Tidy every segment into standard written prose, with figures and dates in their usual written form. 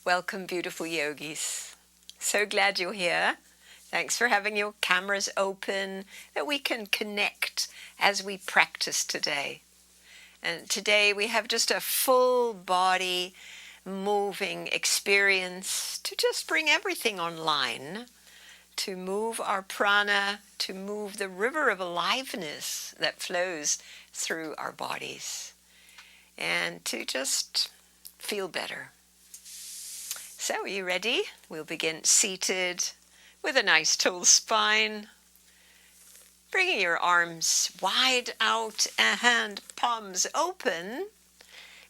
Welcome, beautiful yogis. So glad you're here. Thanks for having your cameras open, that we can connect as we practice today. And today we have just a full body moving experience to just bring everything online, to move our prana, to move the river of aliveness that flows through our bodies, and to just feel better. So, are you ready? We'll begin seated with a nice tall spine, bringing your arms wide out and palms open,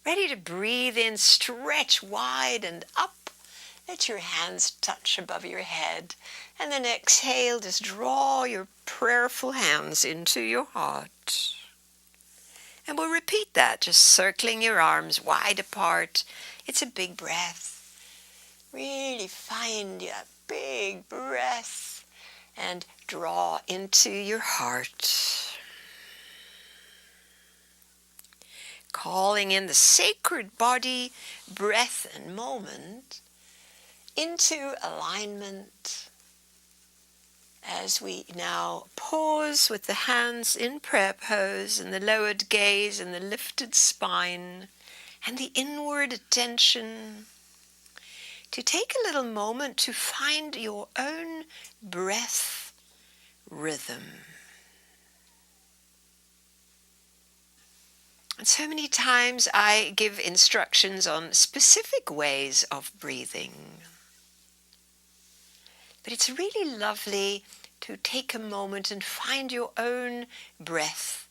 ready to breathe in, stretch wide and up. Let your hands touch above your head, and then exhale, just draw your prayerful hands into your heart. And we'll repeat that, just circling your arms wide apart. It's a big breath. Really find a big breath and draw into your heart. Calling in the sacred body, breath and moment into alignment as we now pause with the hands in prayer pose and the lowered gaze and the lifted spine and the inward attention, to take a little moment to find your own breath rhythm. And so many times I give instructions on specific ways of breathing. But it's really lovely to take a moment and find your own breath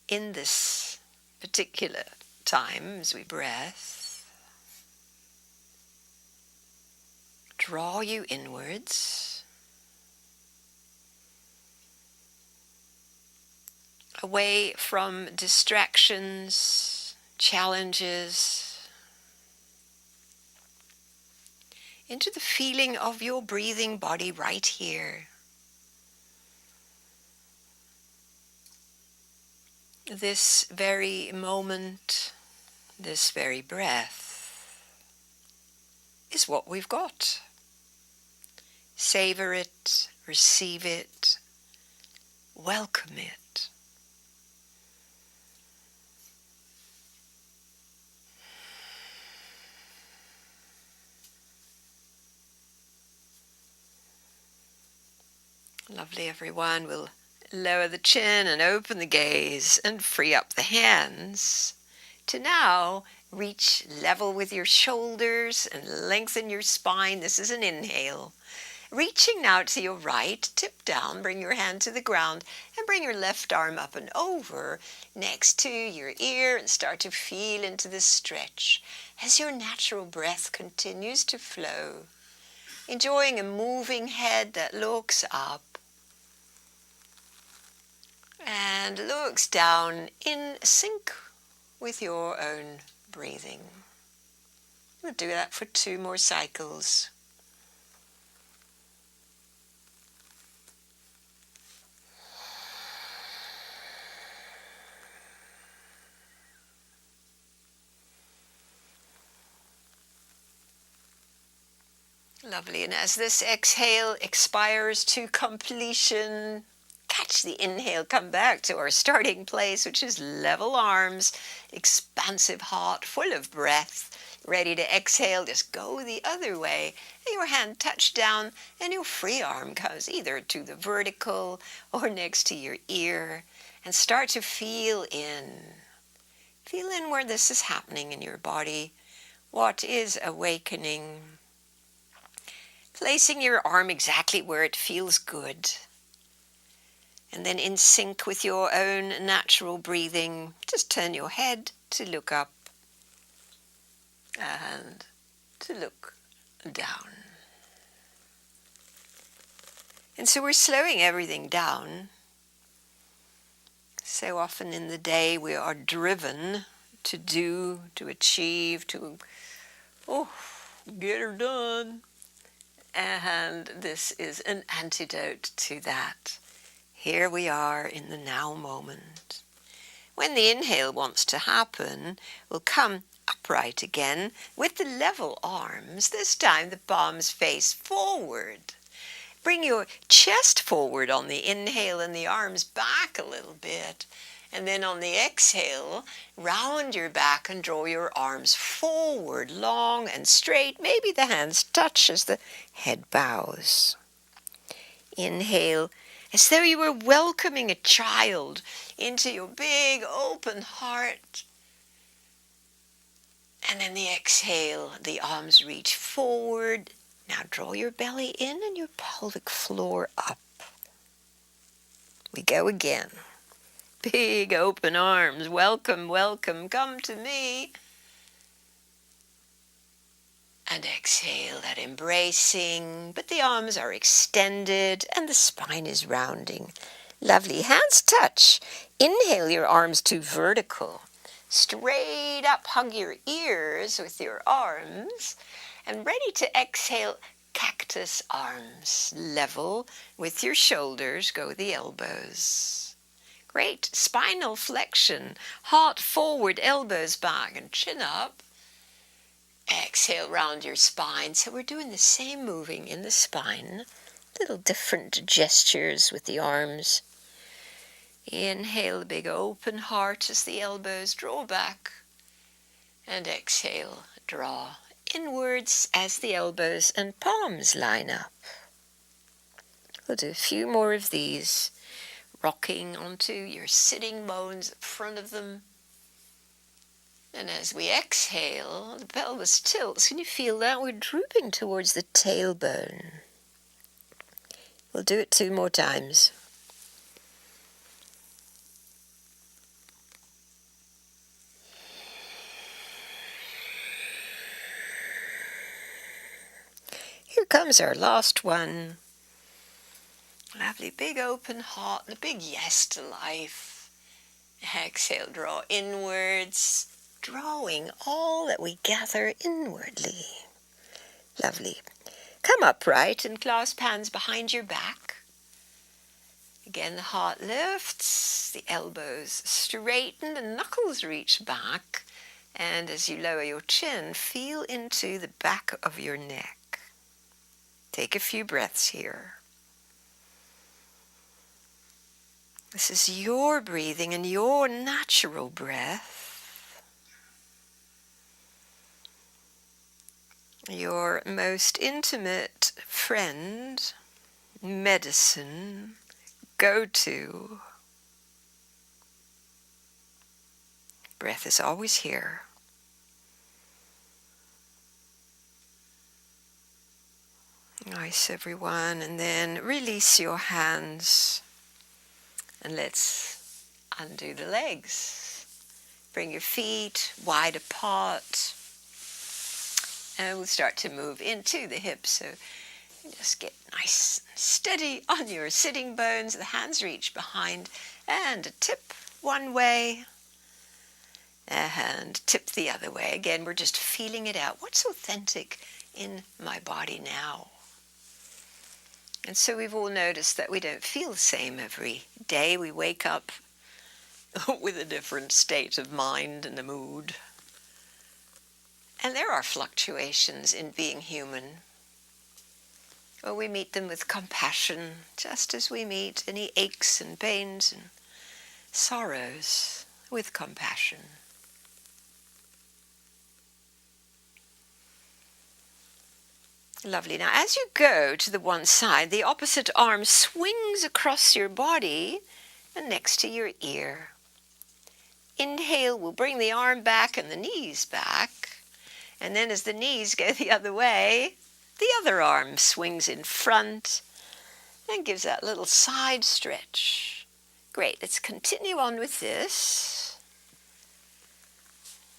in this particular time as we breath. Draw you inwards, away from distractions, challenges, into the feeling of your breathing body right here. This very moment, this very breath is what we've got. Savor it, receive it, welcome it. Lovely, everyone. We'll lower the chin and open the gaze and free up the hands to now reach level with your shoulders and lengthen your spine. This is an inhale. Reaching now to your right, tip down, bring your hand to the ground and bring your left arm up and over next to your ear and start to feel into the stretch as your natural breath continues to flow. Enjoying a moving head that looks up and looks down in sync with your own breathing. We'll do that for 2 more cycles. Lovely, and as this exhale expires to completion, catch the inhale, come back to our starting place, which is level arms, expansive heart, full of breath, ready to exhale. Just go the other way, and your hand touch down, and your free arm comes either to the vertical or next to your ear, and start to feel in. Feel in where this is happening in your body, what is awakening. Placing your arm exactly where it feels good. And then in sync with your own natural breathing, just turn your head to look up and to look down. And so we're slowing everything down. So often in the day we are driven to do, to achieve, to get her done. And this is an antidote to that. Here we are in the now moment. When the inhale wants to happen, we'll come upright again with the level arms. This time the palms face forward. Bring your chest forward on the inhale and the arms back a little bit. And then on the exhale, round your back and draw your arms forward, long and straight. Maybe the hands touch as the head bows. Inhale, as though you were welcoming a child into your big open heart. And then the exhale, the arms reach forward. Now draw your belly in and your pelvic floor up. We go again. Big open arms. Welcome, welcome. Come to me. And exhale, that embracing, but the arms are extended and the spine is rounding. Lovely. Hands touch. Inhale your arms to vertical. Straight up, hug your ears with your arms. And ready to exhale, cactus arms. Level with your shoulders, go the elbows. Great. Spinal flexion. Heart forward, elbows back and chin up. Exhale, round your spine. So we're doing the same moving in the spine. Little different gestures with the arms. Inhale, the big open heart as the elbows draw back. And exhale, draw inwards as the elbows and palms line up. We'll do a few more of these. Rocking onto your sitting bones in front of them. And as we exhale, the pelvis tilts. Can you feel that? We're drooping towards the tailbone. We'll do it 2 more times. Here comes our last one. Lovely big open heart and a big yes to life. Exhale, draw inwards. Drawing all that we gather inwardly. Lovely. Come upright and clasp hands behind your back. Again, the heart lifts, the elbows straighten, the knuckles reach back. And as you lower your chin, feel into the back of your neck. Take a few breaths here. This is your breathing and your natural breath. Your most intimate friend, medicine, go-to. Breath is always here. Nice, everyone. And then release your hands. And let's undo the legs. Bring your feet wide apart. And we'll start to move into the hips. So you just get nice and steady on your sitting bones. The hands reach behind. And a tip one way. And tip the other way. Again, we're just feeling it out. What's authentic in my body now? And so we've all noticed that we don't feel the same every day. We wake up with a different state of mind and a mood. And there are fluctuations in being human. Well, we meet them with compassion, just as we meet any aches and pains and sorrows with compassion. Lovely. Now, as you go to the one side, the opposite arm swings across your body and next to your ear. Inhale, we'll bring the arm back and the knees back. And then as the knees go the other way, the other arm swings in front and gives that little side stretch. Great. Let's continue on with this.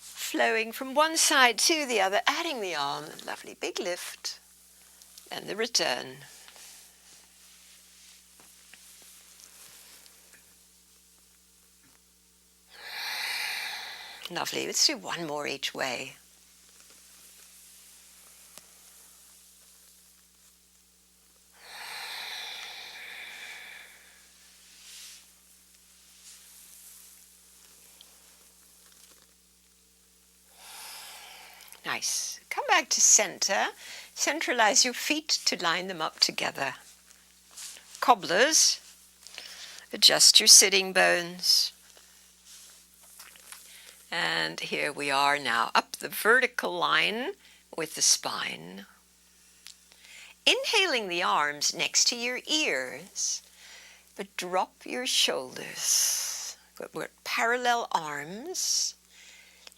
Flowing from one side to the other, adding the arm, a lovely big lift. And the return. Lovely. Let's do one more each way. Nice. Come back to center. Centralize your feet to line them up together. Cobblers. Adjust your sitting bones. And here we are now, up the vertical line with the spine. Inhaling the arms next to your ears, but drop your shoulders. We're parallel arms,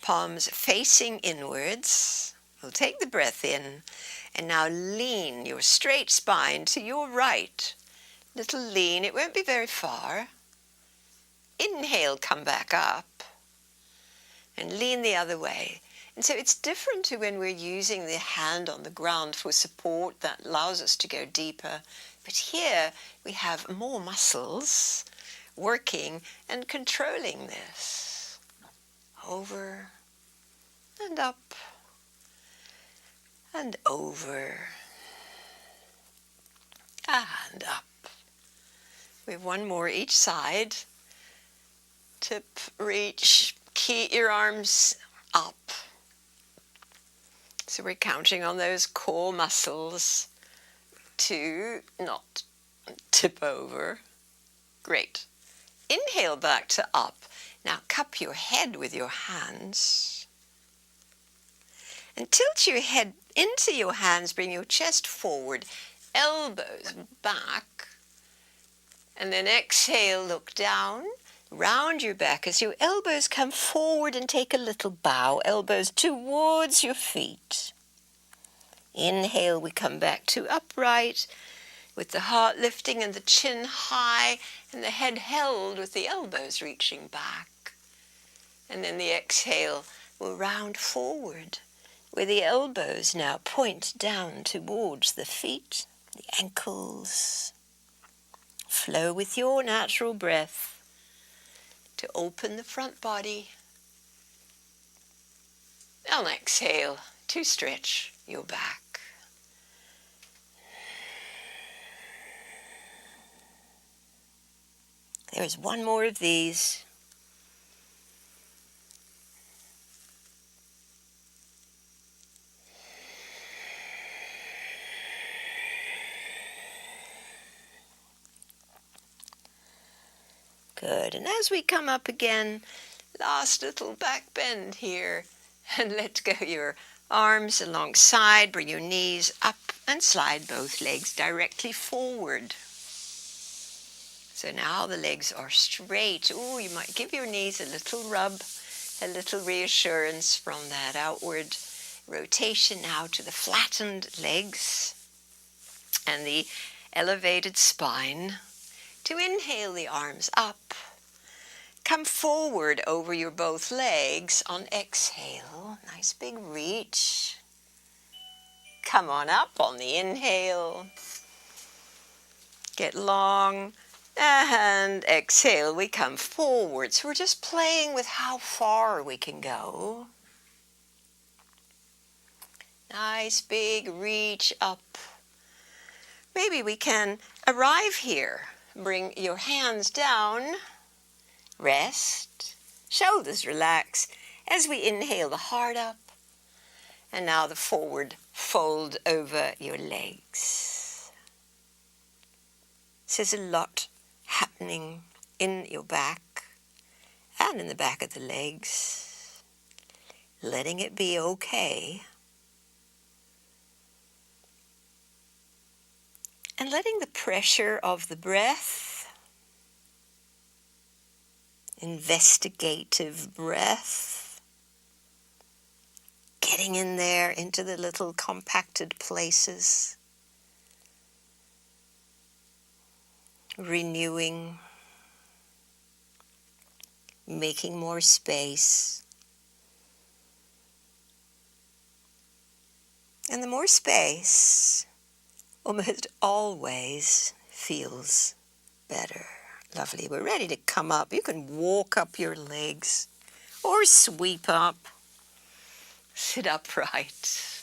palms facing inwards. We'll take the breath in, and now lean your straight spine to your right. Little lean, it won't be very far. Inhale, come back up. And lean the other way. And so it's different to when we're using the hand on the ground for support that allows us to go deeper. But here we have more muscles working and controlling this. Over and up and over and up. We have one more each side. Tip, reach. Keep your arms up. So we're counting on those core muscles to not tip over. Great. Inhale back to up. Now cup your head with your hands. And tilt your head into your hands. Bring your chest forward. Elbows back. And then exhale, look down. Round your back as your elbows come forward and take a little bow. Elbows towards your feet. Inhale, we come back to upright with the heart lifting and the chin high and the head held with the elbows reaching back. And then the exhale will round forward where the elbows now point down towards the feet, the ankles. Flow with your natural breath to open the front body. And exhale to stretch your back. There's one more of these. Good. And as we come up again, last little back bend here. And let go your arms alongside. Bring your knees up and slide both legs directly forward. So now the legs are straight. Oh, you might give your knees a little rub, a little reassurance from that outward rotation now to the flattened legs and the elevated spine. To inhale the arms up. Come forward over your both legs on exhale. Nice big reach. Come on up on the inhale. Get long. And exhale, we come forward. So we're just playing with how far we can go. Nice big reach up. Maybe we can arrive here. Bring your hands down. Rest. Shoulders relax as we inhale the heart up. And now the forward fold over your legs. So there's a lot happening in your back and in the back of the legs. Letting it be okay. And letting the pressure of the breath, investigative breath, getting in there into the little compacted places, renewing, making more space. And the more space almost always feels better. Lovely. We're ready to come up. You can walk up your legs or sweep up. Sit upright.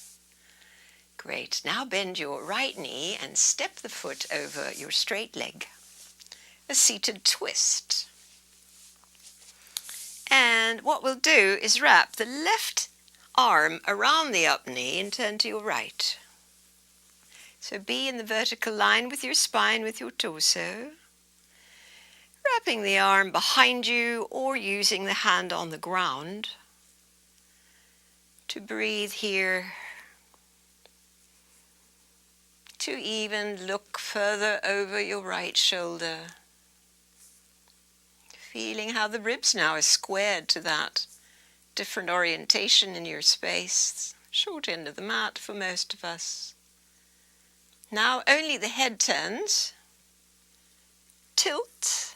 Great. Now bend your right knee and step the foot over your straight leg. A seated twist. And what we'll do is wrap the left arm around the up knee and turn to your right. So be in the vertical line with your spine, with your torso. Wrapping the arm behind you or using the hand on the ground to breathe here. To even look further over your right shoulder. Feeling how the ribs now are squared to that different orientation in your space. Short end of the mat for most of us. Now only the head turns. Tilt.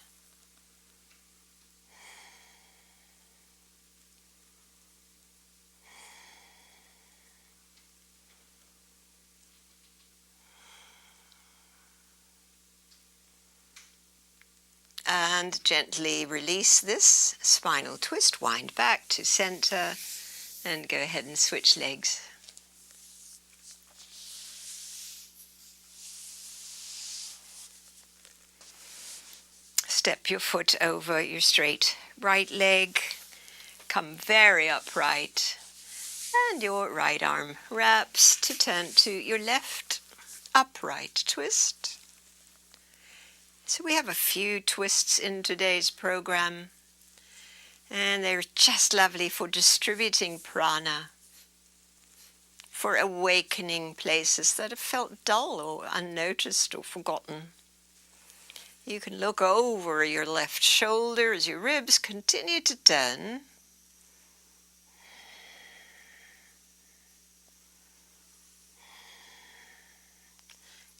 And gently release this spinal twist, wind back to center, and go ahead and switch legs. Step your foot over your straight right leg, come very upright, and your right arm wraps to turn to your left upright twist. So we have a few twists in today's program, and they're just lovely for distributing prana, for awakening places that have felt dull or unnoticed or forgotten. You can look over your left shoulder as your ribs continue to turn.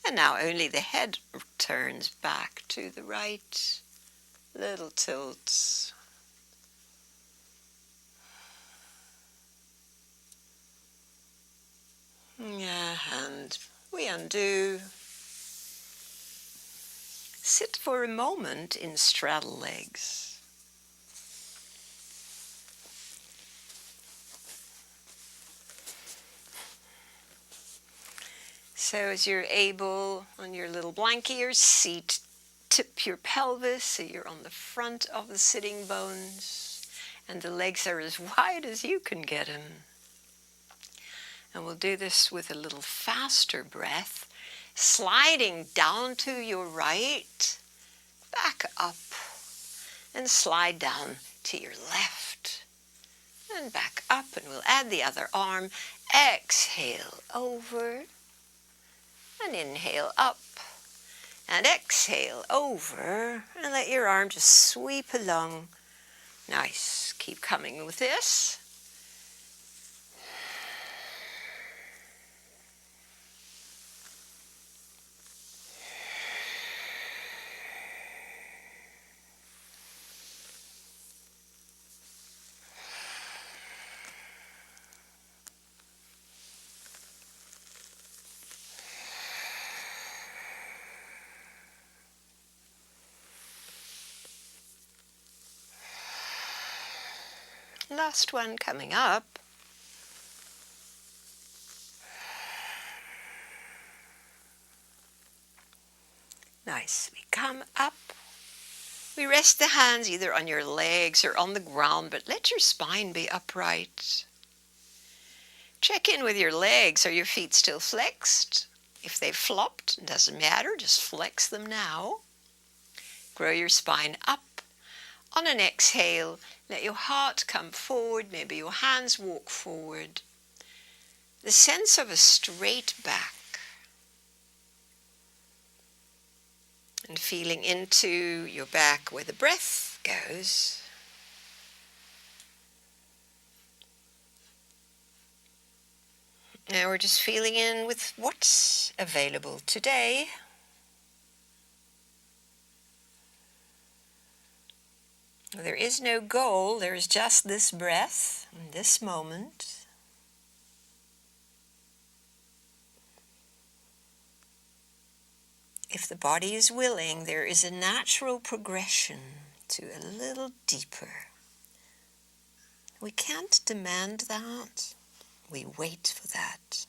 And now only the head turns back to the right. Little tilts. Yeah, and we undo. Sit for a moment in straddle legs. So as you're able, on your little blankie or seat, tip your pelvis so you're on the front of the sitting bones and the legs are as wide as you can get them. And we'll do this with a little faster breath, sliding down to your right, back up, and slide down to your left, and back up, and we'll add the other arm. Exhale over, and inhale up, and exhale over, and let your arm just sweep along. Nice. Keep coming with this. Last one coming up. Nice. We come up. We rest the hands either on your legs or on the ground, but let your spine be upright. Check in with your legs. Are your feet still flexed? If they've flopped, it doesn't matter. Just flex them now. Grow your spine up. On an exhale, let your heart come forward. Maybe your hands walk forward. The sense of a straight back. And feeling into your back where the breath goes. Now we're just feeling in with what's available today. There is no goal, there is just this breath, in this moment. If the body is willing, there is a natural progression to a little deeper. We can't demand that, we wait for that.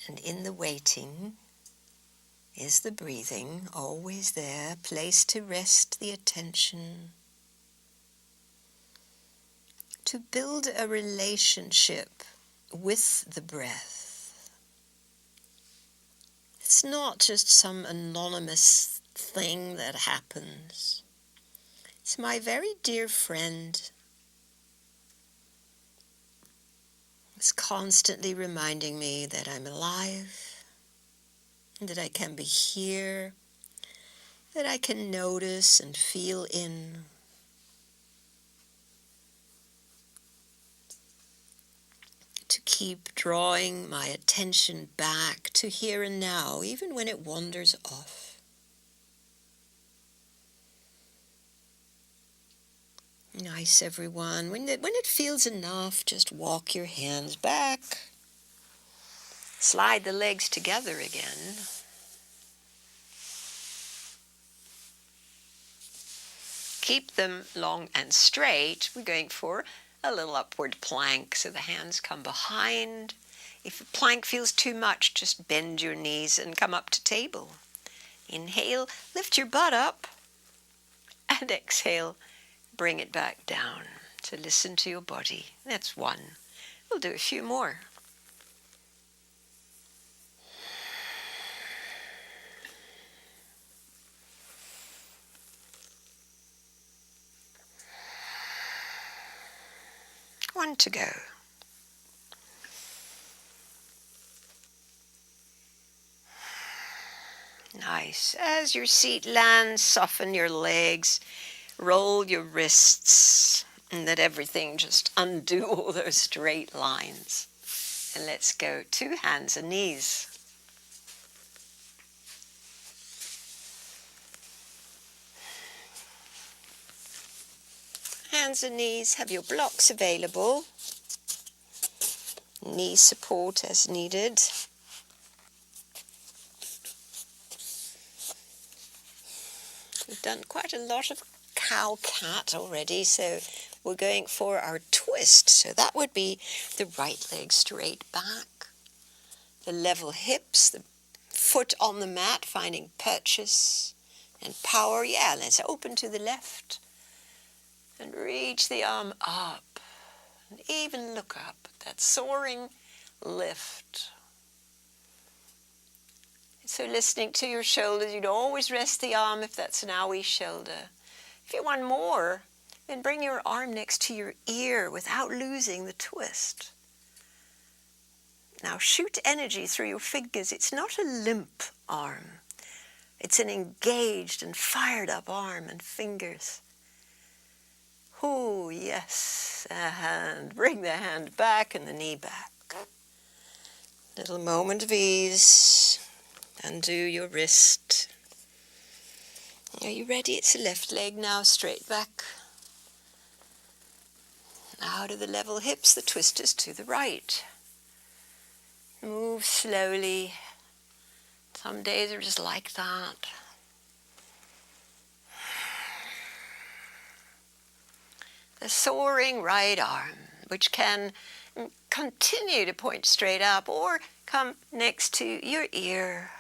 And in the waiting, is the breathing, always there, place to rest the attention, to build a relationship with the breath. It's not just some anonymous thing that happens. It's my very dear friend. It's constantly reminding me that I'm alive, and that I can be here, that I can notice and feel in. To keep drawing my attention back to here and now, even when it wanders off. Nice, everyone. When it feels enough, just walk your hands back. Slide the legs together again. Keep them long and straight. We're going for a little upward plank, so the hands come behind. If the plank feels too much, just bend your knees and come up to table. Inhale, lift your butt up, and exhale, bring it back down. So listen to your body. That's one. We'll do a few more. One to go. Nice. As your seat lands, soften your legs, roll your wrists, and let everything just undo all those straight lines. And let's go to hands and knees. Hands and knees, have your blocks available. Knee support as needed. We've done quite a lot of cow-cat already, so we're going for our twist. So that would be the right leg straight back, the level hips, the foot on the mat, finding purchase and power. Yeah, let's open to the left and reach the arm up and even look up. That soaring lift. So listening to your shoulders, you'd always rest the arm if that's an owie shoulder. If you want more, then bring your arm next to your ear without losing the twist. Now shoot energy through your fingers. It's not a limp arm. It's an engaged and fired up arm and fingers. Oh, yes, a hand. Bring the hand back and the knee back. Little moment of ease. Undo your wrist. Are you ready? It's the left leg now, straight back. Now to the level hips, the twisters to the right. Move slowly. Some days are just like that. The soaring right arm, which can continue to point straight up or come next to your ear.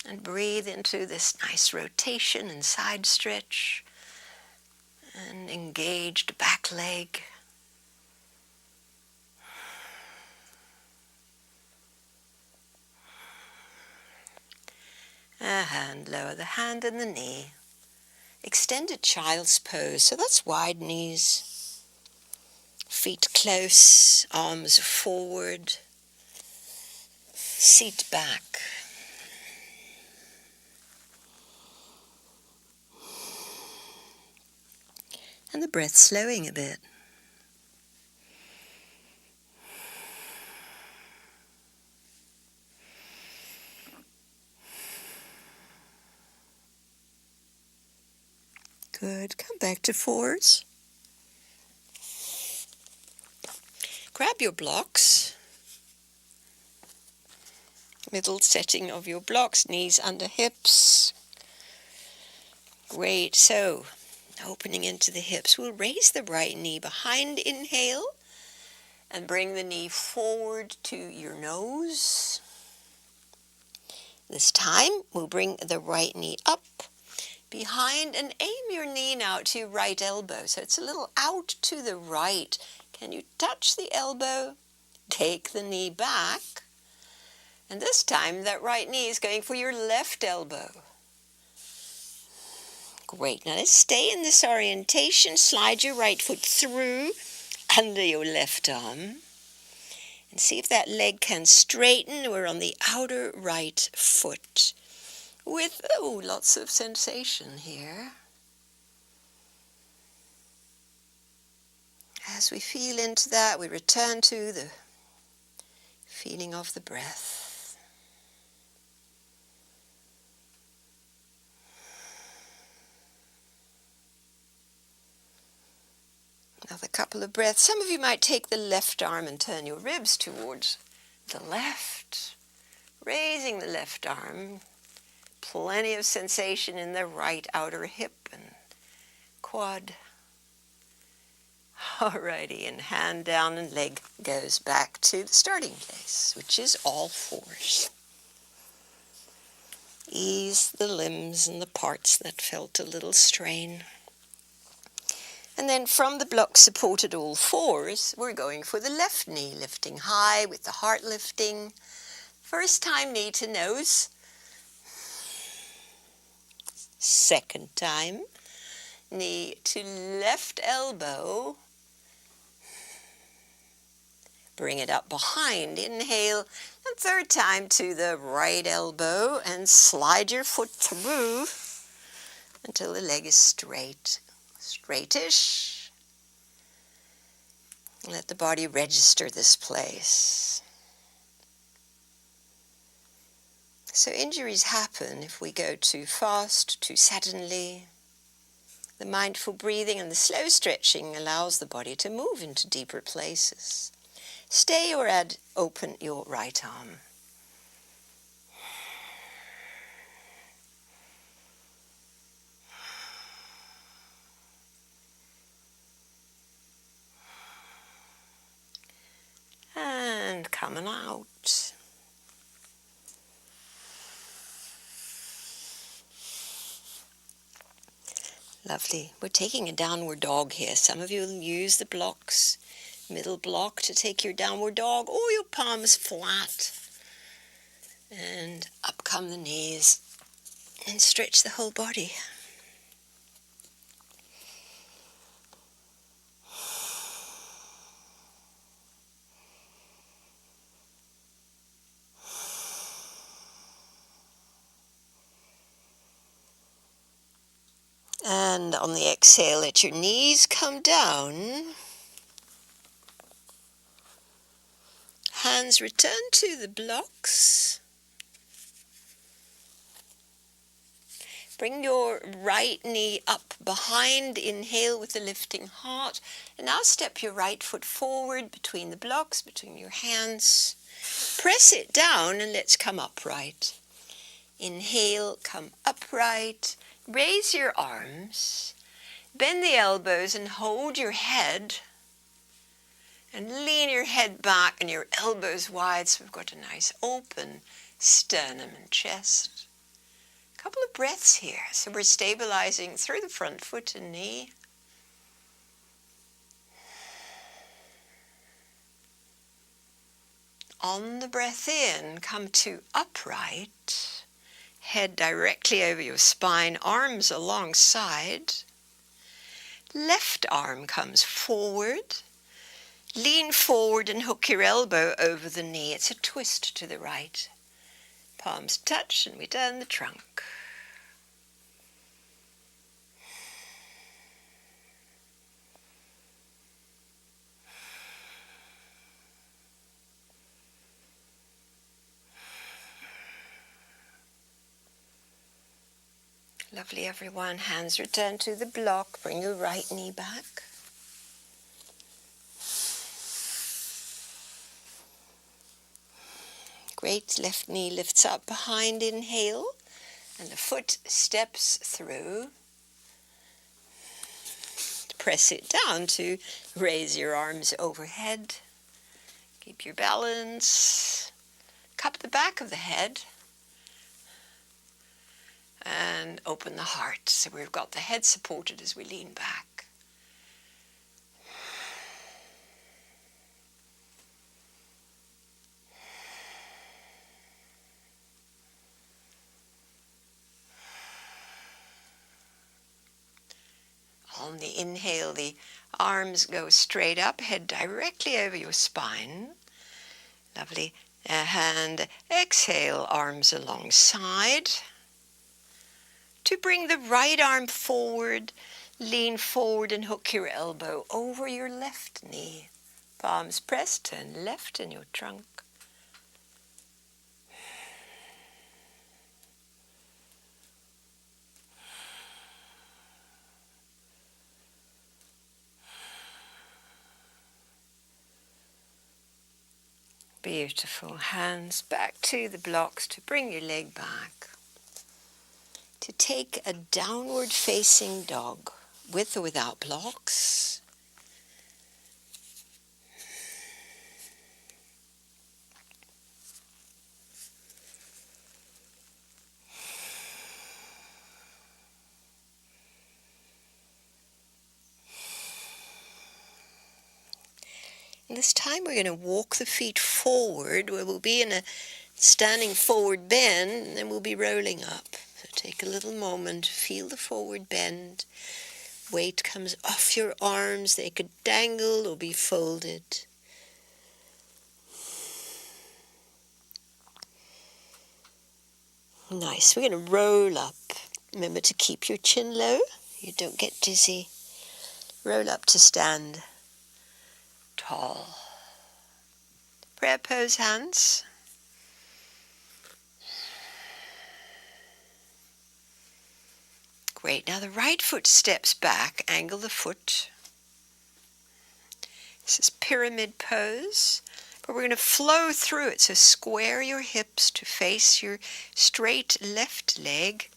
And breathe into this nice rotation and side stretch and engaged back leg. And lower the hand and the knee. Extended child's pose, so that's wide knees. Feet close, arms forward, seat back. And the breath slowing a bit. Good. Come back to fours. Grab your blocks. Middle setting of your blocks, knees under hips. Great. So, opening into the hips. We'll raise the right knee behind, inhale, and bring the knee forward to your nose. This time, we'll bring the right knee up behind and aim your knee now to your right elbow. So it's a little out to the right. Can you touch the elbow? Take the knee back. And this time, that right knee is going for your left elbow. Great. Now let's stay in this orientation. Slide your right foot through under your left arm. And see if that leg can straighten. We're on the outer right foot with, lots of sensation here. As we feel into that, we return to the feeling of the breath. Another couple of breaths. Some of you might take the left arm and turn your ribs towards the left. Raising the left arm. Plenty of sensation in the right outer hip and quad. Alrighty, and hand down and leg goes back to the starting place, which is all fours. Ease the limbs and the parts that felt a little strain. And then from the block supported all fours, we're going for the left knee, lifting high with the heart lifting. First time knee to nose. Second time, knee to left elbow. Bring it up behind, inhale. And third time to the right elbow and slide your foot through until the leg is straight. Straightish. Let the body register this place. So injuries happen if we go too fast, too suddenly. The mindful breathing and the slow stretching allows the body to move into deeper places. Stay or add open your right arm. And coming out. Lovely. We're taking a downward dog here. Some of you will use the blocks, middle block to take your downward dog, or your palms flat. And up come the knees and stretch the whole body. And on the exhale, let your knees come down. Hands return to the blocks. Bring your right knee up behind. Inhale with the lifting heart. And now step your right foot forward between the blocks, between your hands. Press it down and let's come upright. Inhale, come upright. Raise your arms. Bend the elbows and hold your head. And lean your head back and your elbows wide so we've got a nice open sternum and chest. A couple of breaths here. So we're stabilizing through the front foot and knee. On the breath in, come to upright. Head directly over your spine, arms alongside. Left arm comes forward. Lean forward and hook your elbow over the knee. It's a twist to the right. Palms touch and we turn the trunk. Lovely, everyone. Hands return to the block. Bring your right knee back. Great. Left knee lifts up behind. Inhale. And the foot steps through. Press it down to raise your arms overhead. Keep your balance. Cup the back of the head. And open the heart. So we've got the head supported as we lean back. On the inhale, the arms go straight up, head directly over your spine. Lovely. And exhale, arms alongside. To bring the right arm forward, lean forward and hook your elbow over your left knee. Palms pressed, turn left in your trunk. Beautiful. Hands back to the blocks to bring your leg back. To take a downward facing dog with or without blocks. And this time we're going to walk the feet forward, where we'll be in a standing forward bend, and then we'll be rolling up. So take a little moment, feel the forward bend. Weight comes off your arms, they could dangle or be folded. Nice, we're going to roll up. Remember to keep your chin low, you don't get dizzy. Roll up to stand tall. Prayer pose, hands. Great. Now the right foot steps back, angle the foot. This is pyramid pose, but we're going to flow through it. So square your hips to face your straight left leg.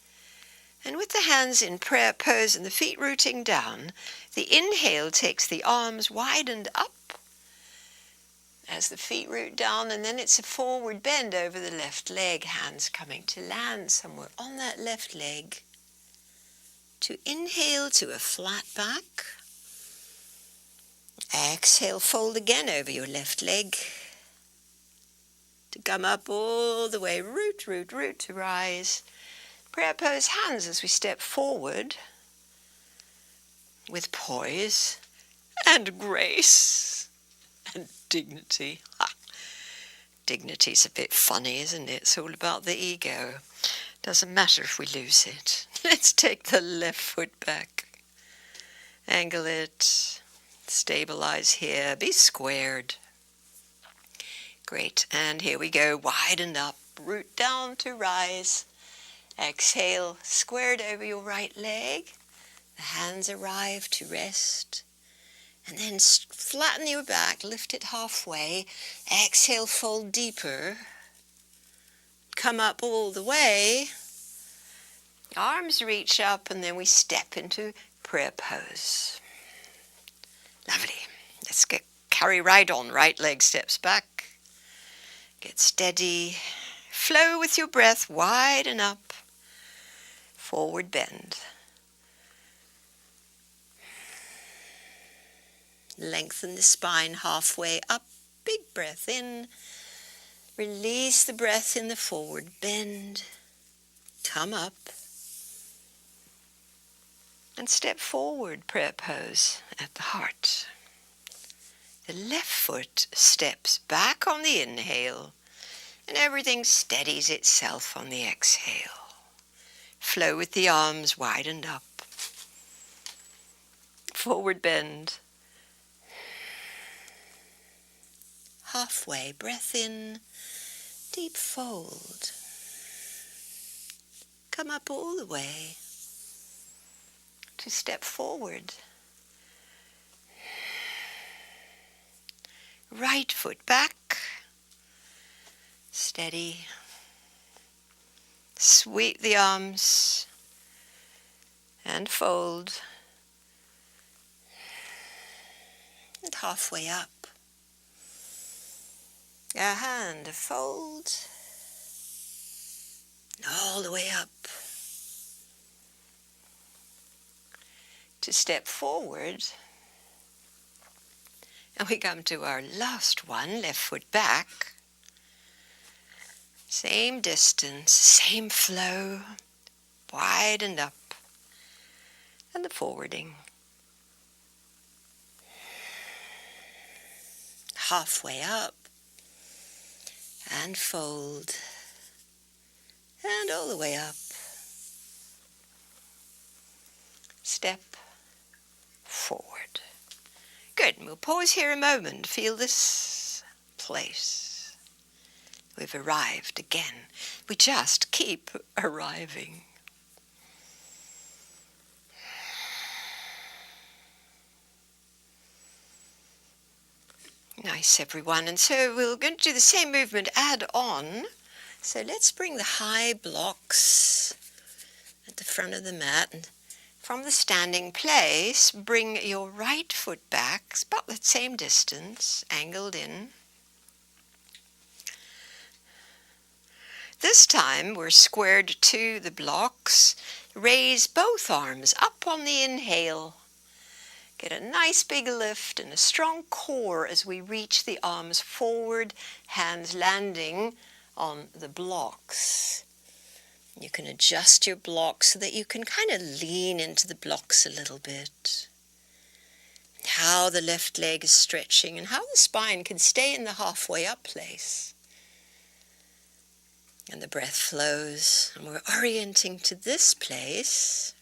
And with the hands in prayer pose and the feet rooting down, the inhale takes the arms widened up as the feet root down, and then it's a forward bend over the left leg, hands coming to land somewhere on that left leg. To inhale to a flat back. Exhale, fold again over your left leg. To come up all the way, root, root, root to rise. Prayer pose, hands as we step forward with poise and grace and dignity. Dignity's a bit funny, isn't it? It's all about the ego. Doesn't matter if we lose it. Let's take the left foot back. Angle it. Stabilize here. Be squared. Great. And here we go. Widen up. Root down to rise. Exhale. Squared over your right leg. The hands arrive to rest. And then flatten your back. Lift it halfway. Exhale. Fold deeper. Come up all the way. Arms reach up, and then we step into prayer pose. Lovely. Let's carry right on. Right leg steps back. Get steady. Flow with your breath. Widen up. Forward bend. Lengthen the spine halfway up. Big breath in. Release the breath in the forward bend. Come up. And step forward, prayer pose at the heart. The left foot steps back on the inhale, and everything steadies itself on the exhale. Flow with the arms widened up. Forward bend. Halfway, breath in, deep fold. Come up all the way to step forward. Right foot back. Steady. Sweep the arms and fold. And halfway up. A hand, fold. All the way up. to step forward. And we come to our last one, left foot back. Same distance, same flow, widen up, and the forwarding. Halfway up, and fold, and all the way up. Step forward. Good, and we'll pause here a moment, feel this place. We've arrived again. We just keep arriving. Nice, everyone. And so we're going to do the same movement, add on. So let's bring the high blocks at the front of the mat. And from the standing place, bring your right foot back. It's about the same distance, angled in. This time we're squared to the blocks. Raise both arms up on the inhale. Get a nice big lift and a strong core as we reach the arms forward, hands landing on the blocks. You can adjust your blocks so that you can kind of lean into the blocks a little bit. How the left leg is stretching and how the spine can stay in the halfway up place. And the breath flows, and we're orienting to this place.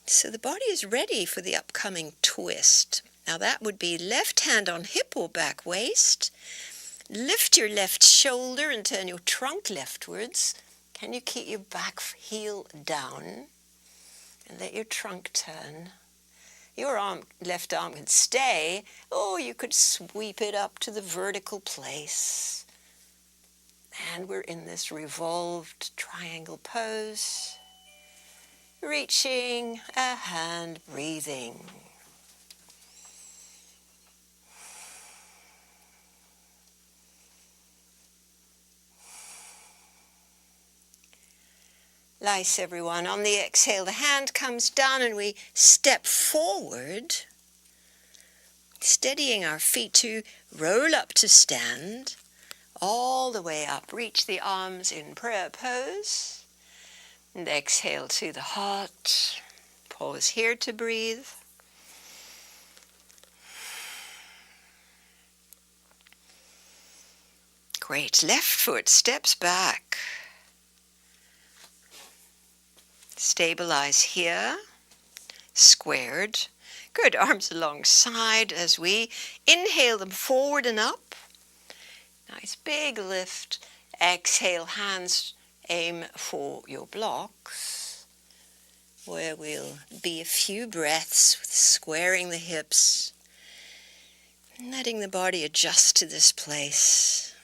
So the body is ready for the upcoming twist. Now that would be left hand on hip or back waist. Lift your left shoulder and turn your trunk leftwards. Can you keep your back heel down? And let your trunk turn. Your left arm can stay, or you could sweep it up to the vertical place. And we're in this revolved triangle pose. Reaching a hand, breathing. Nice, everyone. On the exhale, the hand comes down and we step forward, steadying our feet to roll up to stand. All the way up, reach the arms in prayer pose, and exhale to the heart. Pause here to breathe. Great, left foot steps back. Stabilize here, squared. Good, arms alongside as we inhale them forward and up. Nice big lift. Exhale, hands aim for your blocks, where we'll be a few breaths with squaring the hips, letting the body adjust to this place.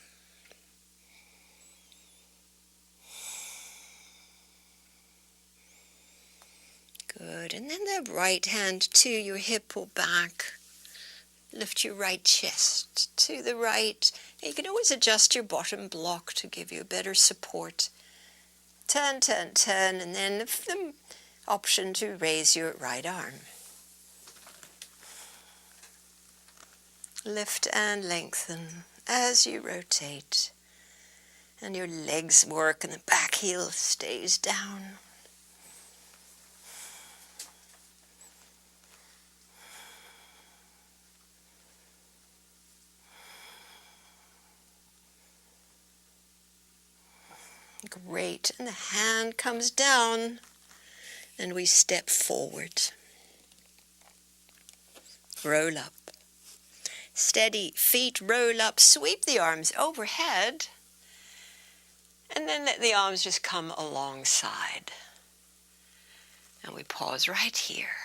Good, and then the right hand to your hip or back. Lift your right chest to the right. You can always adjust your bottom block to give you better support. Turn, turn, turn, and then the option to raise your right arm. Lift and lengthen as you rotate. And your legs work and the back heel stays down. Great, and the hand comes down and we step forward. Roll up. Steady, feet roll up, sweep the arms overhead, and then let the arms just come alongside. And we pause right here.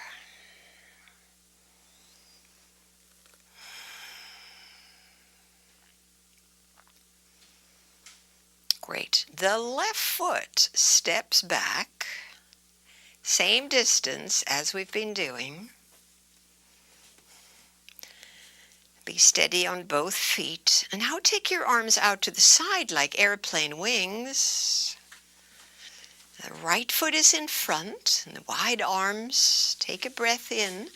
Great. The left foot steps back, same distance as we've been doing. Be steady on both feet. And now take your arms out to the side like airplane wings. The right foot is in front, and the wide arms. Take a breath in.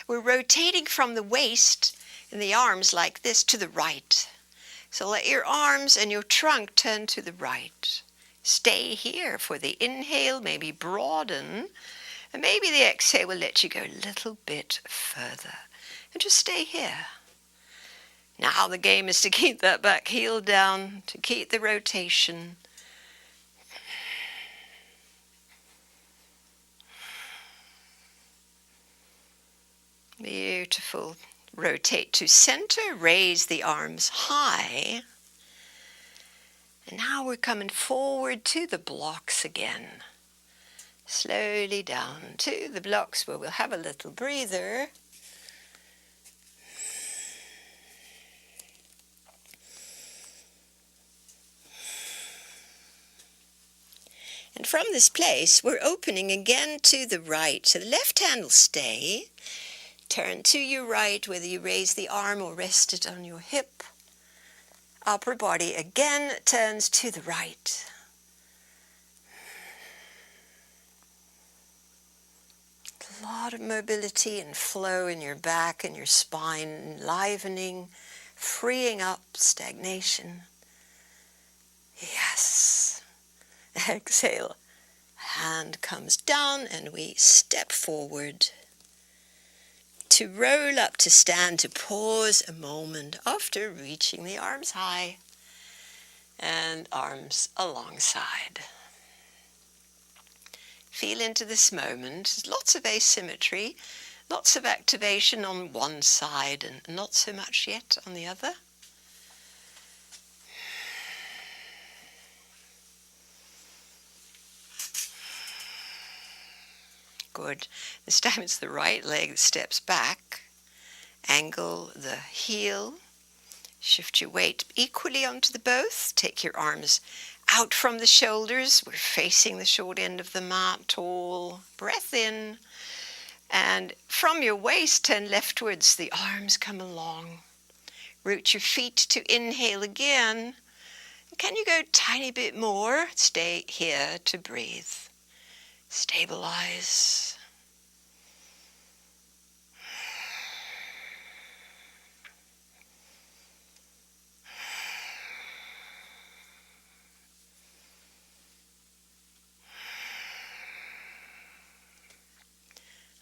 We're rotating from the waist and the arms like this to the right. So let your arms and your trunk turn to the right. Stay here for the inhale, maybe broaden, and maybe the exhale will let you go a little bit further. And just stay here. Now the game is to keep that back heel down, to keep the rotation. Beautiful. Rotate to center, raise the arms high. And now we're coming forward to the blocks again. Slowly down to the blocks where we'll have a little breather. And from this place, we're opening again to the right. So the left hand will stay. Turn to your right, whether you raise the arm or rest it on your hip. Upper body again turns to the right. A lot of mobility and flow in your back and your spine, enlivening, freeing up stagnation. Yes. Exhale. Hand comes down and we step forward. To roll up to stand, to pause a moment after reaching the arms high and arms alongside. Feel into this moment. There's lots of asymmetry, lots of activation on one side and not so much yet on the other. Good. This time it's the right leg that steps back. Angle the heel. Shift your weight equally onto the both. Take your arms out from the shoulders. We're facing the short end of the mat, tall. Breath in. And from your waist, turn leftwards. The arms come along. Root your feet to inhale again. Can you go a tiny bit more? Stay here to breathe. Stabilize.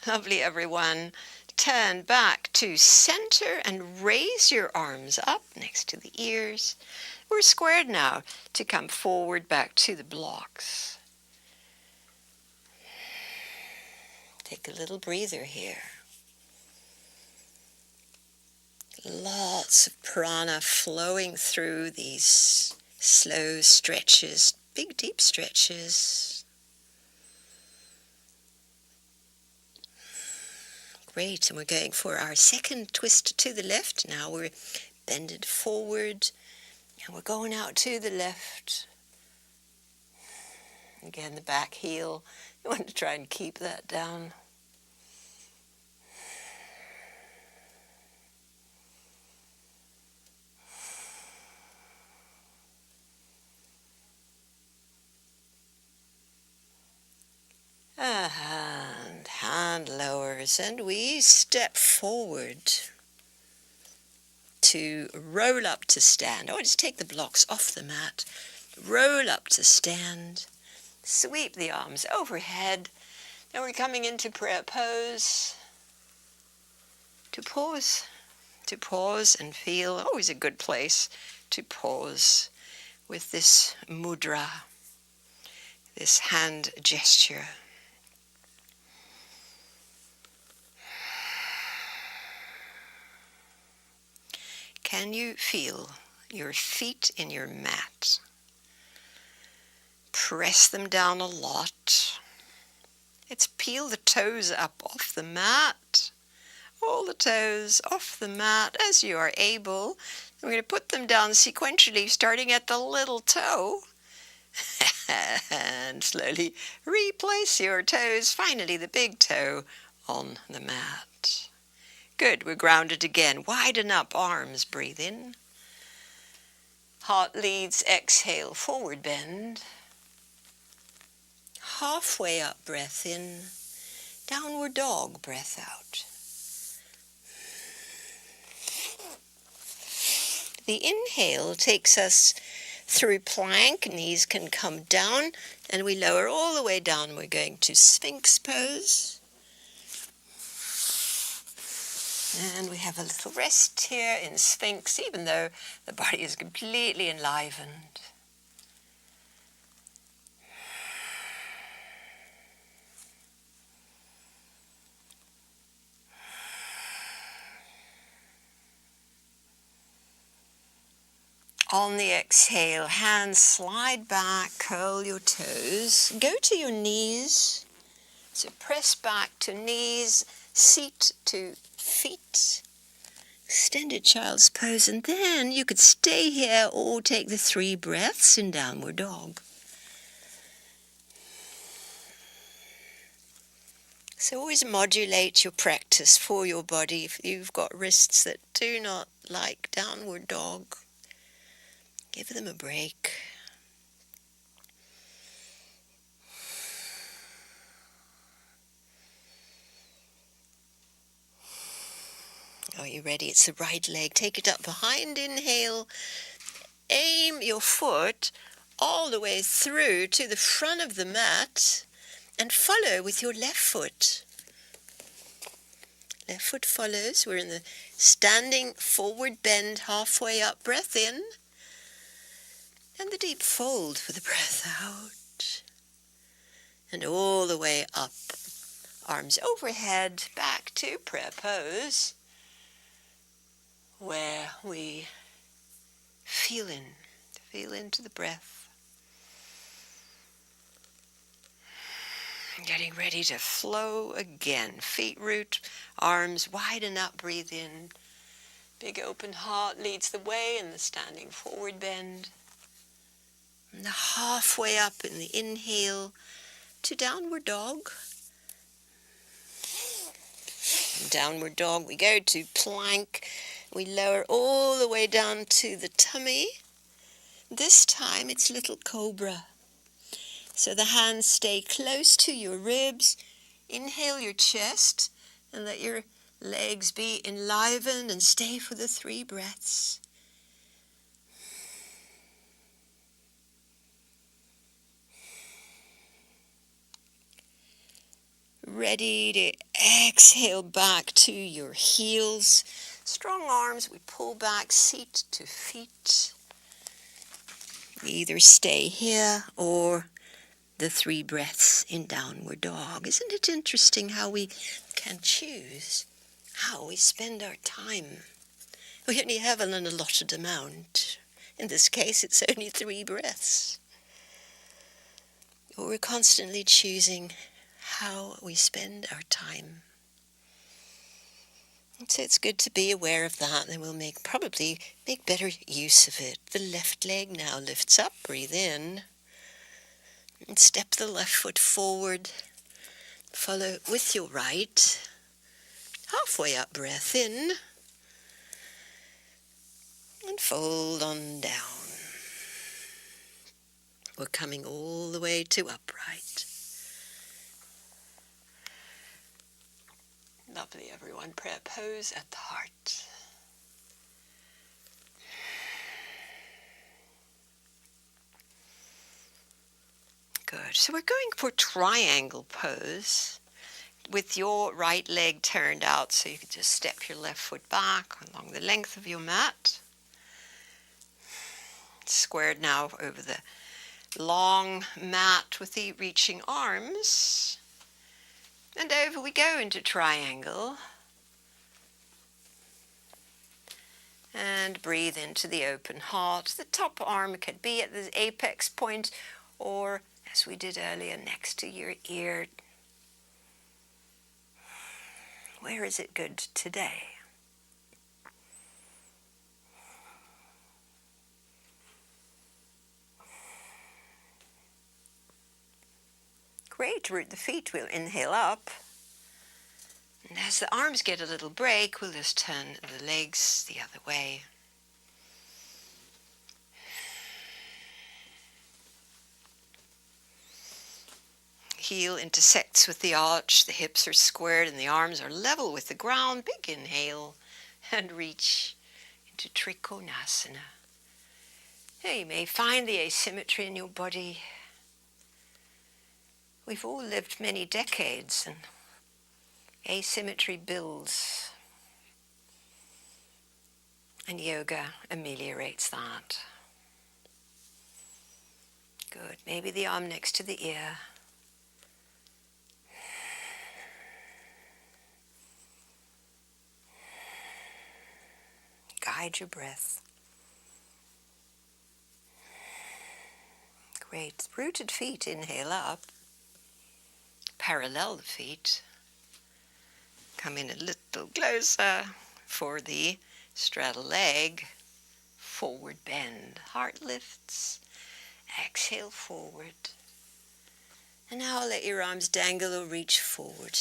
Lovely, everyone. Turn back to center and raise your arms up next to the ears. We're squared now to come forward back to the blocks. Take a little breather here. Lots of prana flowing through these slow stretches, big deep stretches. Great, and we're going for our second twist to the left. Now we're bended forward, and we're going out to the left. Again, the back heel. You want to try and keep that down. And hand lowers, and we step forward to roll up to stand. I want to take the blocks off the mat. Roll up to stand. Sweep the arms overhead. Now we're coming into prayer pose. To pause and feel. Always a good place to pause with this mudra, this hand gesture. Can you feel your feet in your mat? Press them down a lot. Let's peel the toes up off the mat. All the toes off the mat as you are able. We're going to put them down sequentially, starting at the little toe. And slowly replace your toes. Finally, the big toe on the mat. Good, we're grounded again. Widen up arms, breathe in. Heart leads, exhale, forward bend. halfway up breath in, downward dog breath out. The inhale takes us through plank, knees can come down, and we lower all the way down. We're going to Sphinx pose. And we have a little rest here in Sphinx, even though the body is completely enlivened. On the exhale, hands slide back, curl your toes, go to your knees. So press back to knees, seat to feet. Extended child's pose, and then you could stay here or take the 3 breaths in downward dog. So always modulate your practice for your body. If you've got wrists that do not like downward dog, give them a break. Are you ready? It's the right leg. Take it up behind. Inhale. Aim your foot all the way through to the front of the mat and follow with your left foot. Left foot follows. We're in the standing forward bend, halfway up breath in. And the deep fold for the breath out. And all the way up. Arms overhead, back to prayer pose, where we feel into the breath. Getting ready to flow again. Feet root, arms widen up, breathe in. Big open heart leads the way in the standing forward bend. And the halfway up in the inhale to downward dog. In downward dog we go to plank. We lower all the way down to the tummy. This time it's little cobra. So the hands stay close to your ribs. Inhale your chest and let your legs be enlivened and stay for the 3 breaths. Ready to exhale back to your heels. Strong arms, we pull back, seat to feet. Either stay here or the 3 breaths in downward dog. Isn't it interesting how we can choose how we spend our time? We only have an allotted amount. In this case, it's only 3 breaths. But we're constantly choosing how we spend our time. And so it's good to be aware of that, and we'll probably make better use of it. The left leg now lifts up, breathe in. And step the left foot forward. Follow with your right. Halfway up, breath in. And fold on down. We're coming all the way to upright. Lovely, everyone. Prayer pose at the heart. Good. So we're going for triangle pose with your right leg turned out, so you can just step your left foot back along the length of your mat. Squared now over the long mat with the reaching arms. And over we go into triangle. And breathe into the open heart. The top arm could be at the apex point, or as we did earlier, next to your ear. Where is it good today? Great, root the feet, we'll inhale up. And as the arms get a little break, we'll just turn the legs the other way. heel intersects with the arch, the hips are squared and the arms are level with the ground. Big inhale and reach into Trikonasana. Now you may find the asymmetry in your body. We've all lived many decades and asymmetry builds, and yoga ameliorates that. Good. Maybe the arm next to the ear. Guide your breath. Great. Rooted feet, inhale up. Parallel the feet. Come in a little closer for the straddle leg. Forward bend. Heart lifts. Exhale forward. And now let your arms dangle or reach forward.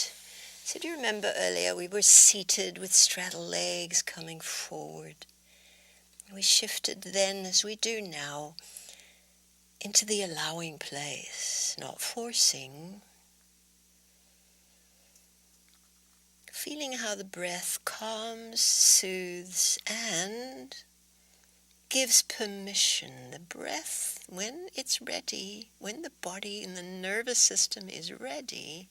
So do you remember earlier we were seated with straddle legs coming forward. We shifted then, as we do now, into the allowing place, not forcing. Feeling how the breath calms, soothes, and gives permission. The breath, when it's ready, when the body and the nervous system is ready,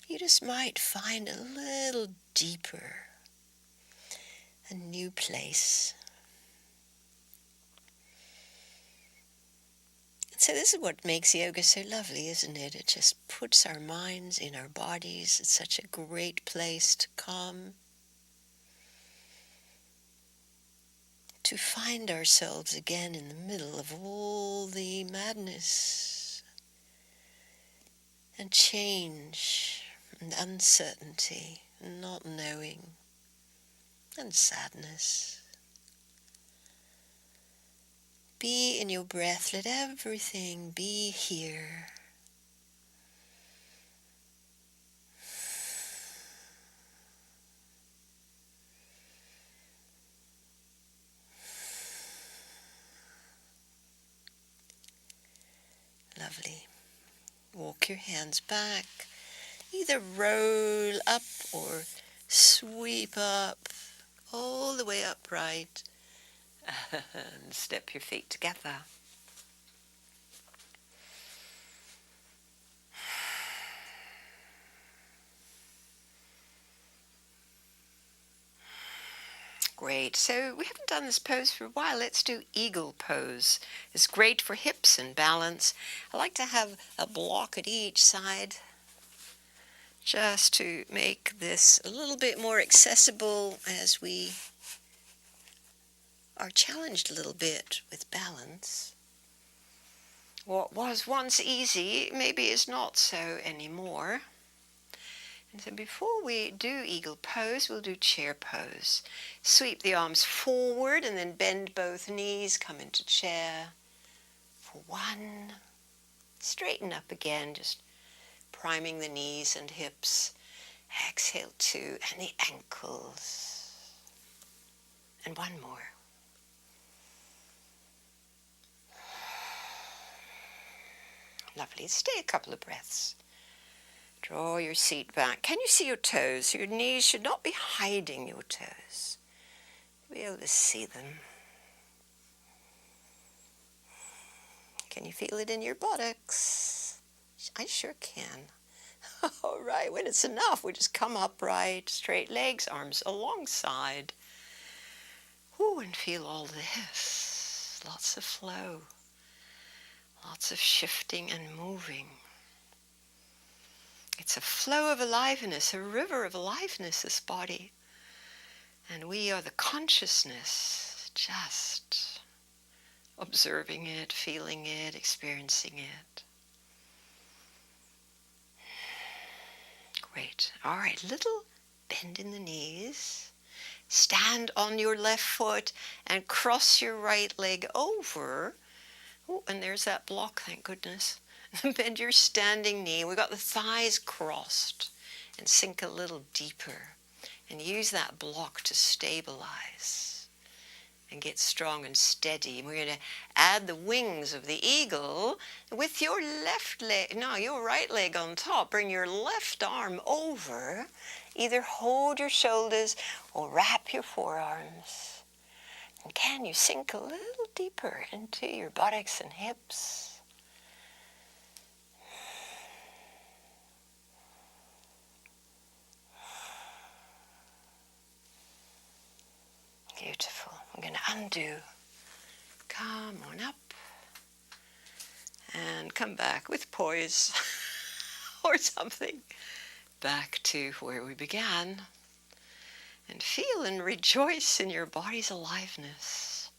you just might find a little deeper, a new place. So this is what makes yoga so lovely, isn't it? It just puts our minds in our bodies. It's such a great place to come, to find ourselves again in the middle of all the madness and change and uncertainty and not knowing and sadness. Be in your breath. Let everything be here. Lovely. Walk your hands back. Either roll up or sweep up, all the way upright. And step your feet together. Great. So we haven't done this pose for a while. Let's do eagle pose. It's great for hips and balance. I like to have a block at each side just to make this a little bit more accessible as we are challenged a little bit with balance. What was once easy maybe is not so anymore. And so before we do eagle pose, we'll do chair pose. Sweep the arms forward and then bend both knees, come into chair for one. Straighten up again, just priming the knees and hips. Exhale two, and the ankles. And one more. Lovely. Stay a couple of breaths. Draw your seat back. Can you see your toes? Your knees should not be hiding your toes. You'll be able to see them. Can you feel it in your buttocks? I sure can. All right, when it's enough, we just come upright, straight legs, arms alongside. Ooh, and feel all this. Lots of flow. Lots of shifting and moving. It's a flow of aliveness, a river of aliveness, this body. And we are the consciousness, just observing it, feeling it, experiencing it. Great. All right, little bend in the knees. Stand on your left foot and cross your right leg over. Oh, and there's that block, thank goodness. Bend your standing knee. We've got the thighs crossed, and sink a little deeper and use that block to stabilize and get strong and steady. And we're going to add the wings of the eagle with your left leg, no, your right leg on top. Bring your left arm over. Either hold your shoulders or wrap your forearms. And can you sink a little deeper into your buttocks and hips? Beautiful. I'm going to undo. Come on up. And come back with poise or something. Back to where we began. And feel and rejoice in your body's aliveness.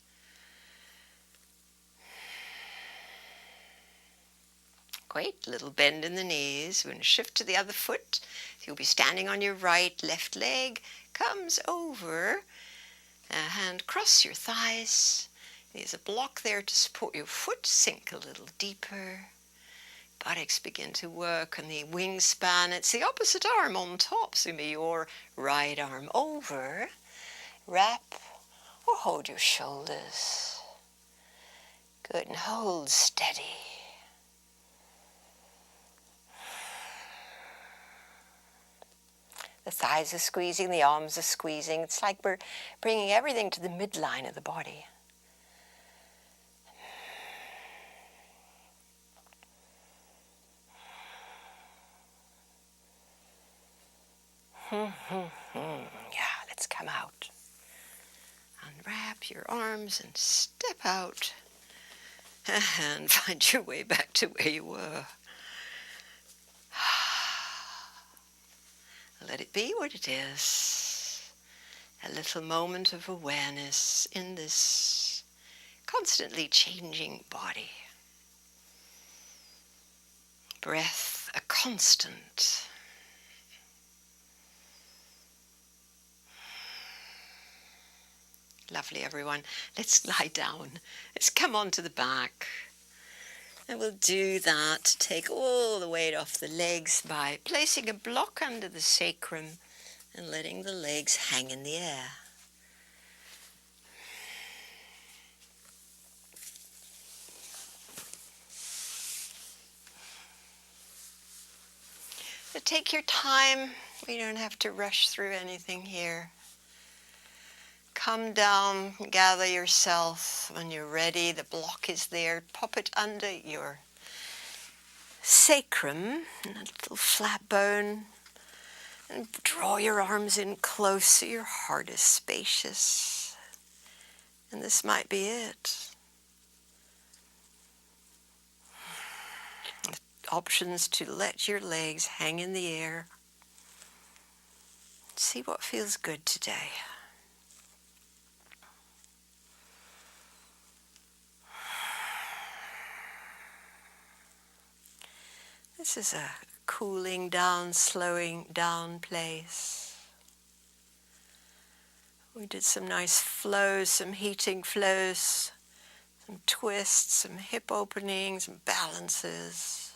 Great. Little bend in the knees. We're going to shift to the other foot. You'll be standing on your right. Left leg comes over. Hand cross your thighs. There's a block there to support your foot. Sink a little deeper. Buttocks begin to work on the wingspan. It's the opposite arm on top. So maybe your right arm over. Wrap or hold your shoulders. Good, and hold steady. The thighs are squeezing, the arms are squeezing. It's like we're bringing everything to the midline of the body. Yeah, let's come out. Unwrap your arms and step out. And find your way back to where you were. Let it be what it is. A little moment of awareness in this constantly changing body. Breath, a constant. Lovely, everyone. Let's lie down. Let's come onto the back. And we'll do that. Take all the weight off the legs by placing a block under the sacrum and letting the legs hang in the air. So take your time. We don't have to rush through anything here. Come down, gather yourself. When you're ready, the block is there. Pop it under your sacrum, and a little flat bone. And draw your arms in close so your heart is spacious. And this might be it. Options to let your legs hang in the air. See what feels good today. This is a cooling down, slowing down place. We did some nice flows, some heating flows, some twists, some hip openings, some balances.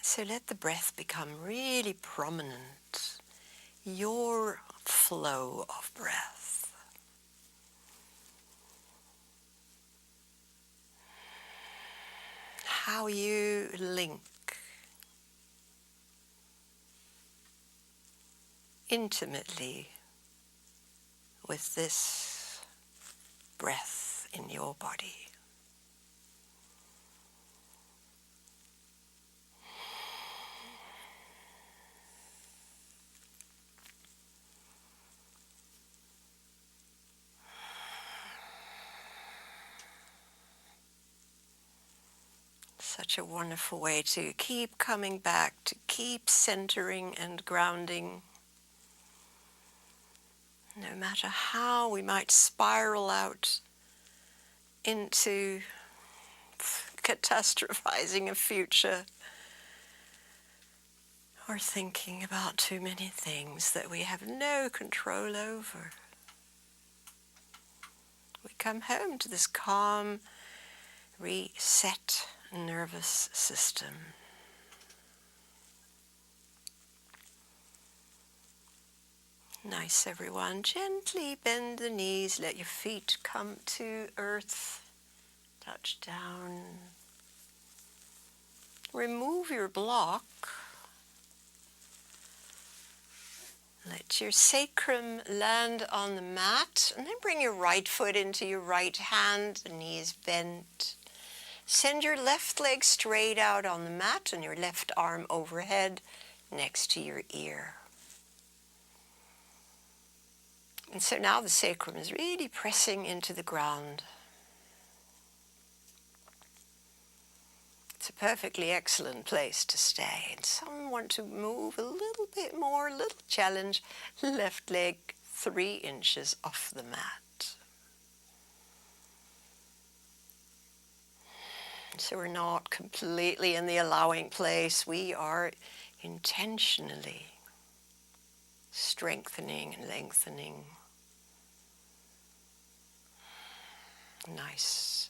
So let the breath become really prominent, your flow of breath. How you link intimately with this breath in your body. Such a wonderful way to keep coming back, to keep centering and grounding. No matter how we might spiral out into catastrophizing a future, or thinking about too many things that we have no control over. We come home to this calm, reset nervous system. Nice, everyone. Gently bend the knees, let your feet come to earth. Touch down. Remove your block. Let your sacrum land on the mat, and then bring your right foot into your right hand, the knees bent. Send your left leg straight out on the mat and your left arm overhead next to your ear. And so now the sacrum is really pressing into the ground. It's a perfectly excellent place to stay. And some want to move a little bit more, little challenge. Left leg 3 inches off the mat. So we're not completely in the allowing place. We are intentionally strengthening and lengthening. Nice.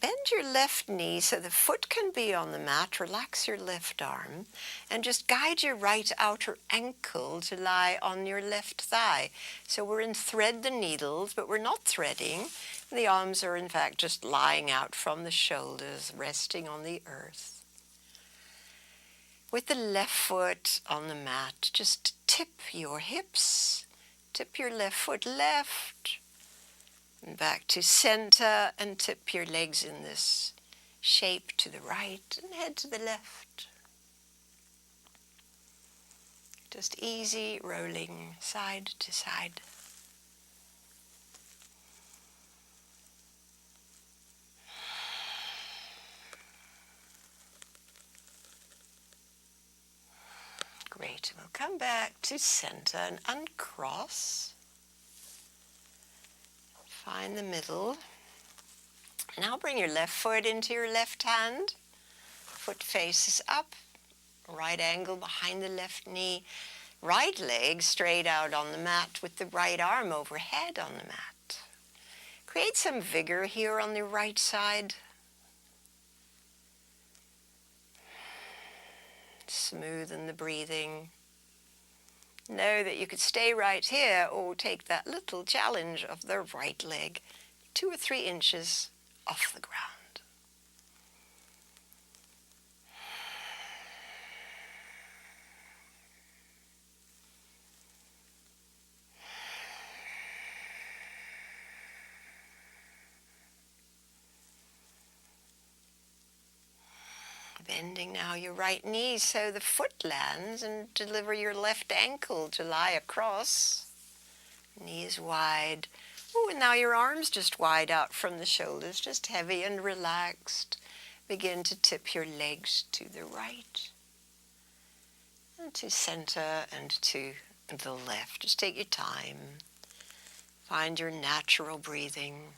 Bend your left knee so the foot can be on the mat. Relax your left arm and just guide your right outer ankle to lie on your left thigh. So we're in thread the needles, but we're not threading. The arms are in fact just lying out from the shoulders, resting on the earth. With the left foot on the mat, just tip your hips, tip your left foot left, and back to center, and tip your legs in this shape to the right and head to the left. Just easy rolling side to side. Great. We'll come back to center and uncross. Find the middle. Now bring your left foot into your left hand. Foot faces up. Right angle behind the left knee. Right leg straight out on the mat with the right arm overhead on the mat. Create some vigor here on the right side. Smoothen the breathing. Know that you could stay right here or take that little challenge of the right leg 2 or 3 inches off the ground. Bending now your right knee so the foot lands, and deliver your left ankle to lie across. Knees wide. Oh, and now your arms just wide out from the shoulders, just heavy and relaxed. Begin to tip your legs to the right, and to center, and to the left. Just take your time. Find your natural breathing.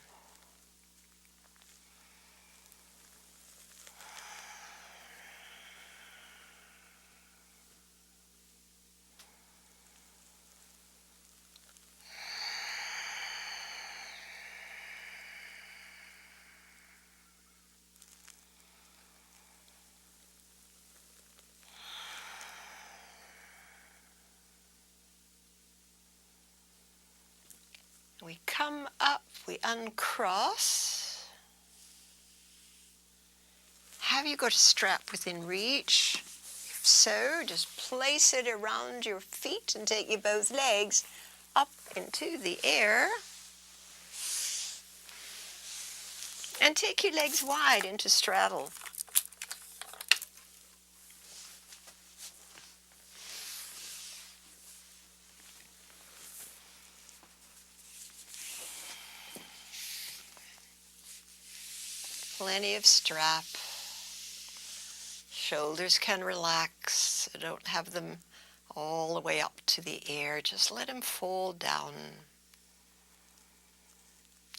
We come up, we uncross. Have you got a strap within reach? If so, just place it around your feet and take your both legs up into the air. And take your legs wide into straddle. Plenty of strap. Shoulders can relax. Don't have them all the way up to the air. Just let them fall down.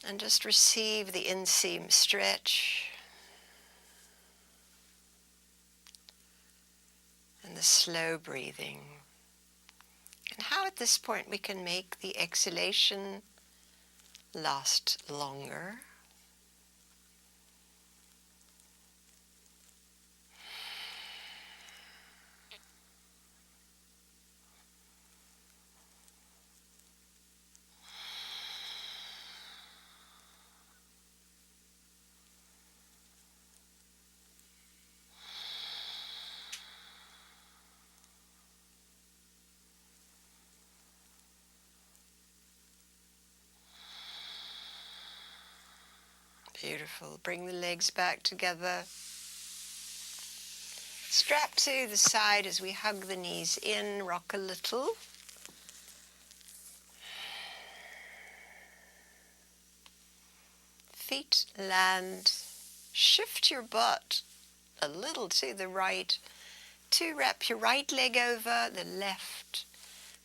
And just receive the inseam stretch. and the slow breathing, and how at this point we can make the exhalation last longer. Beautiful. Bring the legs back together. Strap to the side as we hug the knees in, rock a little. Feet land. Shift your butt a little to the right to wrap your right leg over the left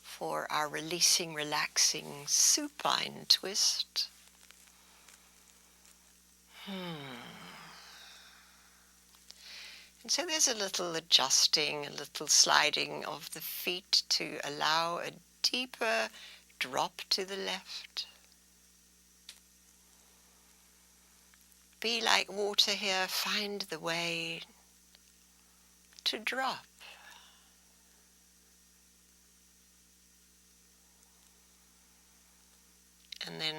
for our releasing, relaxing supine twist. And so there's a little adjusting, a little sliding of the feet to allow a deeper drop to the left. Be like water here, find the way to drop. And then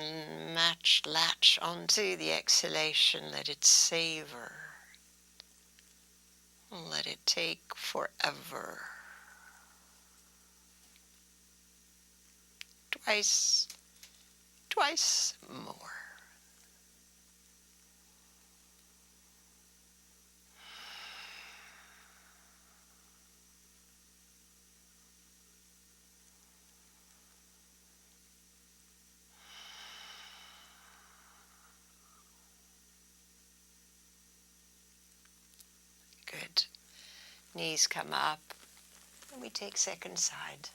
latch onto the exhalation, let it savor. Let it take forever. Twice more. Good. Knees come up, and we take second side.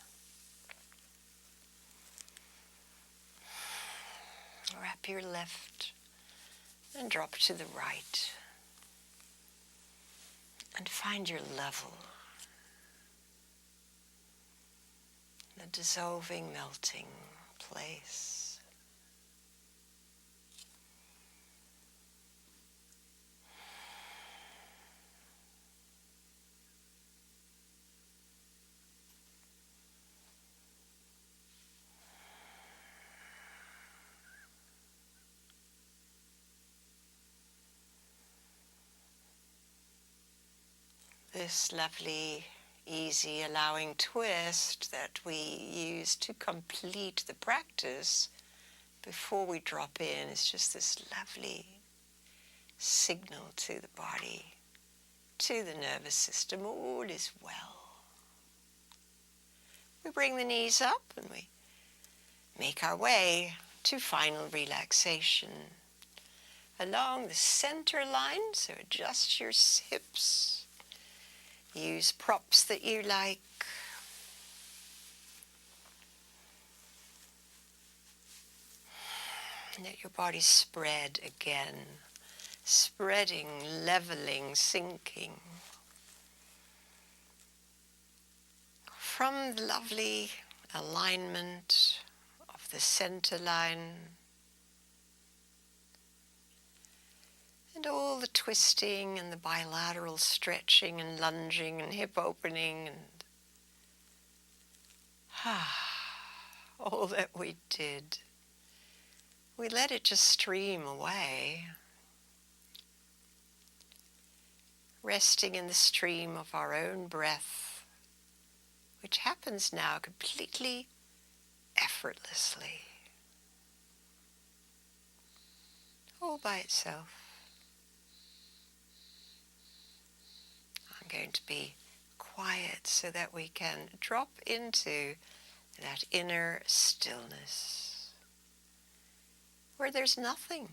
Wrap your left and drop to the right. And find your level. The dissolving, melting place. This lovely, easy, allowing twist that we use to complete the practice before we drop in is just this lovely signal to the body, to the nervous system, all is well. We bring the knees up and we make our way to final relaxation along the center line, so adjust your hips. Use props that you like. Let your body spread again. Spreading, leveling, sinking. From the lovely alignment of the center line and all the twisting and the bilateral stretching and lunging and hip opening and all that we did. We let it just stream away, resting in the stream of our own breath, which happens now completely effortlessly, all by itself. I'm going to be quiet so that we can drop into that inner stillness where there's nothing.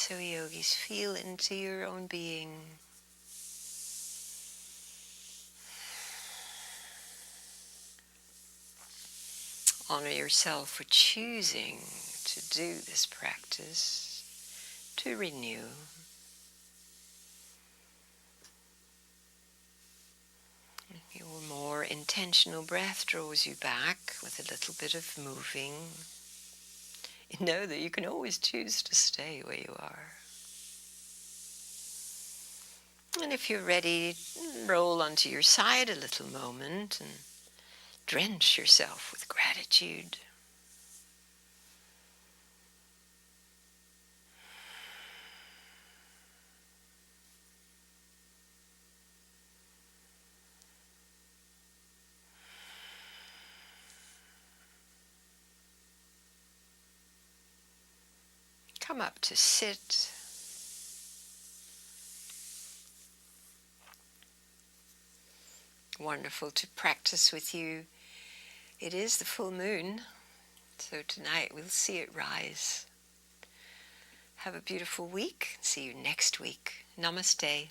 So yogis, feel into your own being. Honor yourself for choosing to do this practice, to renew. Your more intentional breath draws you back with a little bit of moving. You know that you can always choose to stay where you are. And if you're ready, roll onto your side a little moment and drench yourself with gratitude. Come up to sit. Wonderful to practice with you. It is the full moon, so tonight we'll see it rise. Have a beautiful week. See you next week. Namaste.